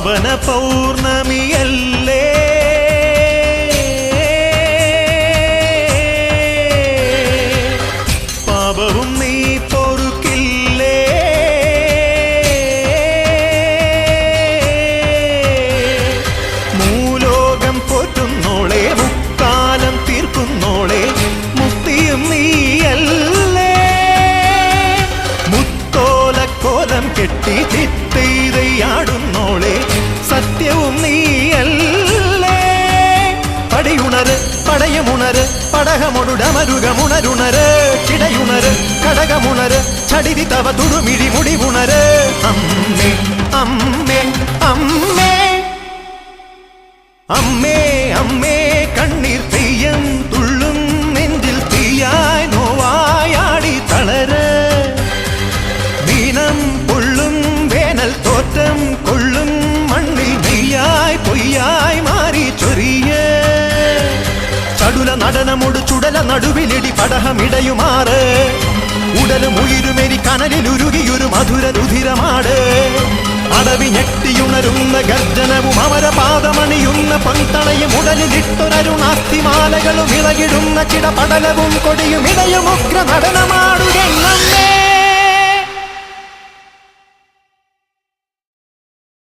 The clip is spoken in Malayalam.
പാവന പൗർണമിയല്ലേ പാപവും നീ പൊറുക്കില്ലേ മൂലോകം പോറ്റുന്നോളെ മുക്കാലം തീർക്കുന്നോളെ മുക്തിയും നീയല്ലേ മുത്തോലക്കോലം കെട്ടി ചിത്തീതയാടുന്നോളെ സത്യവും നീയല്ലേ പടിയുണര് പടയമുണര് പടകമൊടുടമരുകമുണരുണര് ചിടയുണര് കടകമുണര് ചടിതി തവ തുടുമിഴി മുടിവുണര് അമ്മേ അമ്മേ അമ്മേ അമ്മേ അമ്മേ കണ്ണീർ തെയ്യം തുള്ളും നെഞ്ചിൽ തീയായി നോവായാടി തളര് ദീനം പൊള്ളും വേനൽ തോറ്റം കൊള്ളും മണ്ണിൽ നെയ്യായി പൊയ്യായി മാറി ചൊരിയേ ചടുല നടനമൊടു ചുടല നടുവിലിടി പടഹമിടയുമാറ് ഉടലും ഉയിരുമെരി കനലിലുരുകിയൊരു മധുര രുധിരമാട് അടവി ഞെട്ടിയുണരുന്ന ഗർജനവും അമരപാദമണിയുന്ന പന്തളയും ഉടലിലിട്ടൊരരുണാസ്തിമാലകളും ഇളകിടുന്ന ചിടപടലവും കൊടിയും ഇടയും ഉഗ്ര നടനമാടുകെണ്ണമ്മേ